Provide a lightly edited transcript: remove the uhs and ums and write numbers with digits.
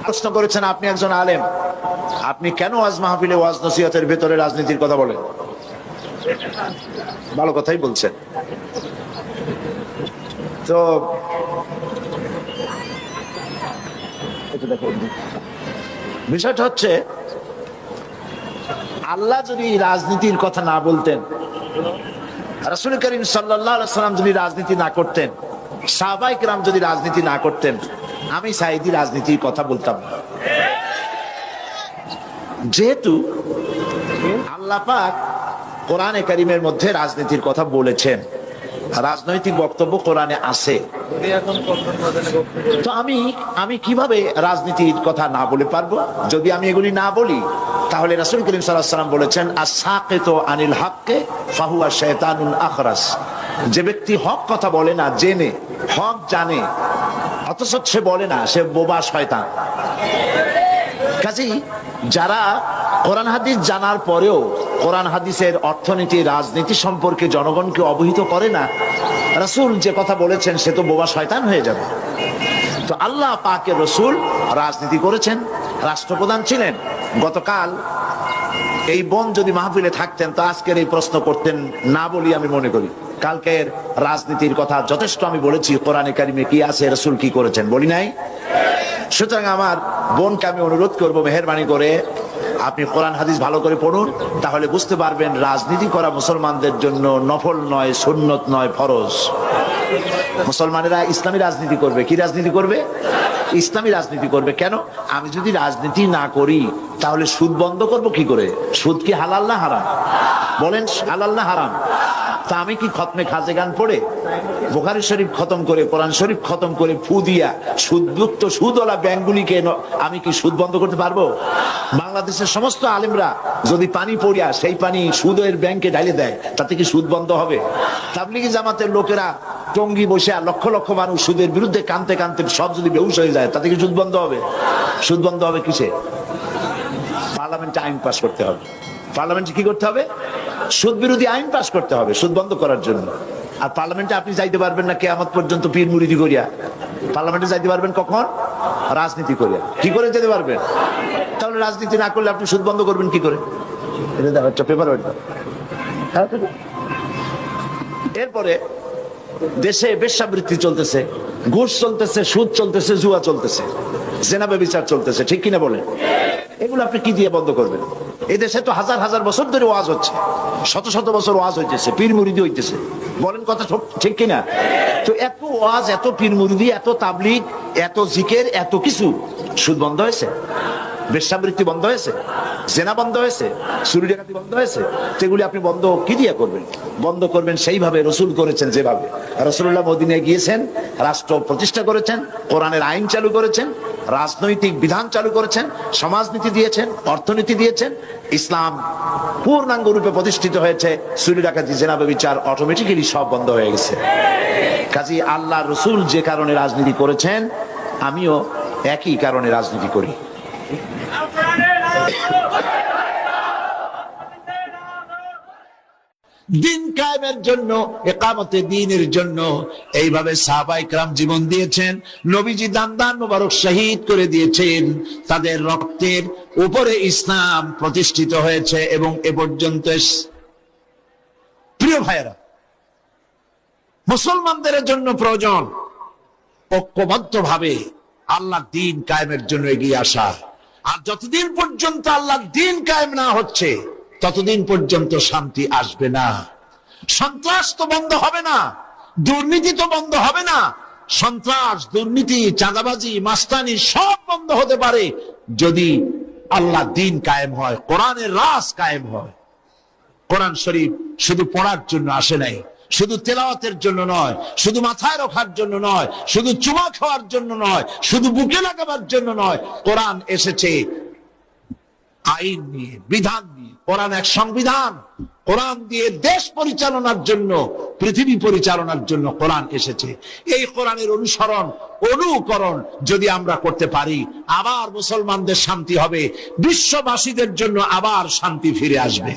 প্রশ্ন করেছেন, আপনি একজন আলেম, আপনি কেন ওয়াজ মাহফিলে ওয়াজ নসিহতের ভেতরে রাজনীতির কথা বলেন? ভালো কথাই বলছেন। তো বিষয়টা হচ্ছে, আল্লাহ যদি রাজনীতির কথা না বলতেন, রাসূল করিম সাল্লাল্লাহু আলাইহি ওয়াসাল্লাম যদি রাজনীতি না করতেন, সাহাবায়ে কেরাম যদি রাজনীতি না করতেন, আমি সাঈদী রাজনীতির কথা বলতাম না। যেহেতু আল্লাহ পাক কোরআনে কারীমের মধ্যে রাজনীতির কথা বলেছেন, রাজনৈতিক বক্তব্য কোরআনে আছে, তো আমি কিভাবে রাজনীতির কথা না বলে পারবো? যদি আমি এগুলি না বলি, তাহলে রাসূল করিম সাল্লাল্লাহু আলাইহি ওয়াসাল্লাম বলেছেন, আস-সাকিতু আনিল হাক্কি ফাহুয়া শায়তানুন আখরাস। যে ব্যক্তি হক কথা বলে না, জেনে হক জানে অথচ সে বলে না, সে বোবা শয়তান। কাজেই যারা কোরআন হাদিস জানার পরেও কোরআন হাদিসের অর্থনীতি, রাজনীতি সম্পর্কে জনগণকে অবহিত করে না, রাসূল যে কথা বলেছেন সে তো বোবা শয়তান হয়ে যাবে। তো আল্লাহ পাকের রাসূল রাজনীতি করেছেন, রাষ্ট্রপ্রধান ছিলেন। গতকাল এই বোন যদি মাহফিলে থাকতেন তো আজকের এই প্রশ্ন করতেন না বলি আমি মনে করি। কালকের রাজনীতির কথা যথেষ্ট আমি বলেছি, কোরআনে কারিমে কি আছে, রাসূল কি করেছেন, বলি নাই? সুতরাং আমার বোনকে আমি অনুরোধ করব, মেহেরবানি করে আপনি কোরআন হাদিস ভালো করে পড়ুন, তাহলে বুঝতে পারবেন রাজনীতি করা মুসলমানদের জন্য নফল নয়, সুন্নত নয়, ফরজ। মুসলমানেরা ইসলামী রাজনীতি করবে। কি রাজনীতি করবে? ইসলামী রাজনীতি করবে। কেন? আমি যদি রাজনীতি না করি তাহলে সুদ বন্ধ করব কি করে? সুদ কি হালাল না হারাম? বলেন, হালাল না হারাম? তা আমি কি খতমে খাজেগান পড়ে, বুখারী শরীফ খতম করে, কোরআন শরীফ খতম করে, ফু দিয়া সুদযুক্ত সুদওয়ালা ব্যাংকগুলিকে আমি কি সুদ বন্ধ করতে পারবো? বাংলাদেশের সমস্ত আলেমরা যদি পানি পড়িয়া সেই পানি সুদের ব্যাংকে ঢালে দেয়, তাতে কি সুদ বন্ধ হবে? তাবলিগি জামাতের লোকেরা টঙ্গি বসে লক্ষ লক্ষ মানুষ সুদের বিরুদ্ধে কানতে কানতে সব যদি বেহুশ হয়ে যায়, তাতে কি সুদ বন্ধ হবে? সুদ বন্ধ হবে কিসে? পার্লামেন্টে আইন পাস করতে হবে। পার্লামেন্টে কি করতে হবে? সুদ বিরোধী আইন পাস করতে হবে সুদ বন্ধ করার জন্য। আর পার্লামেন্টে আপনি যাইতে পারবেন না কিয়ামত পর্যন্ত পীর মুরিদি করিয়া। পার্লামেন্টে যাইতে পারবেন কখন? রাজনীতি করিয়া। কি করে যেতে পারবেন? তাহলে রাজনীতি না করলে আপনি সুদ বন্ধ করবেন কি করে? এটা দেখো, একটা পেপার। এরপরে দেশে বেশ্যাবৃত্তি চলতেছে, ঘুষ চলতেছে, সুদ চলতেছে, জুয়া চলতেছে, জেনা ব্যভিচার চলতেছে, ঠিক কিনা বলেন? এগুলো আপনি কি দিয়ে বন্ধ করবেন? এই দেশে তো হাজার হাজার বছর ধরে ওয়াজ হচ্ছে, শত শত বছর ওয়াজ হইতেছে, পীর মুরিদি হইতেছে, বলেন কথা ঠিক কিনা? তো এত ওয়াজ, এত পীর মুরিদি, এত তাবলীগ, এত জিকির, এত কিছু, সুদ বন্ধ হয়েছে? বেশ্যাবৃত্তি বন্ধ হয়েছে? জেনা বন্ধ হয়েছে? চুরি ডাকাতি বন্ধ হয়েছে? সেগুলি আপনি বন্ধ কি দিয়ে করবেন? বন্ধ করবেন সেইভাবে রাসূল করেছেন, যেভাবে রাসূলুল্লাহ মদিনায় গিয়েছেন, রাষ্ট্র প্রতিষ্ঠা করেছেন, কোরআনের আইন চালু করেছেন, রাজনৈতিক বিধান চালু করেছেন, সমাজনীতি দিয়েছেন, অর্থনীতি দিয়েছেন, ইসলাম পূর্ণাঙ্গ রূপে প্রতিষ্ঠিত হয়েছে। চুরি ডাকাতি, জেনা ব্যভিচার অটোমেটিক্যালি সব বন্ধ হয়ে গেছে। কাজী আল্লাহ রাসূল যে কারণে রাজনীতি করেছেন, আমিও একই কারণে রাজনীতি করি। দিন কায়েমের জন্য, ইকামতে দ্বীনের জন্য এইভাবে সাহাবায়ে কেরাম জীবন দিয়েছেন। নবীজি দান মোবারক শহীদ করে দিয়েছেন, তাদের রক্তের উপরে ইসলাম প্রতিষ্ঠিত হয়েছে এবং এ পর্যন্ত। প্রিয় ভাইয়েরা, মুসলমানদের জন্য প্রয়োজন ঐক্যবদ্ধ ভাবে আল্লাহর দ্বীন কায়েমের জন্য এগিয়ে আসা। আর যতদিন পর্যন্ত আল্লাহর দ্বীন কায়েম না হচ্ছে, ততদিন পর্যন্ত শান্তি আসবে না। সন্ত্রাস তো বন্ধ হবে না, দুর্নীতি তো বন্ধ হবে না। সন্ত্রাস, দুর্নীতি, চাঁদাবাজি, মাস্তানি সব বন্ধ হতে পারে যদি আল্লাহর দ্বীন কায়েম হয়, কোরআনের রাজ কায়েম হয়। কোরআন শরীফ শুধু পড়ার জন্য আসে নাই, শুধু তেলাওয়াতের জন্য নয়, শুধু মাথায় রাখার জন্য নয়, শুধু চুমা খাওয়ার জন্য নয়, শুধু বুকে লাগাবার জন্য নয়। কোরআন এসেছে আইন নিয়ে, বিধান নিয়ে। কোরআন এক সংবিধান। কোরআন দিয়ে দেশ পরিচালনার জন্য, পৃথিবী পরিচালনার জন্য কোরআন এসেছে। এই কোরআনের অনুসরণ, অনুকরণ যদি আমরা করতে পারি, আবার মুসলমানদের শান্তি হবে, বিশ্ববাসীদের জন্য আবার শান্তি ফিরে আসবে।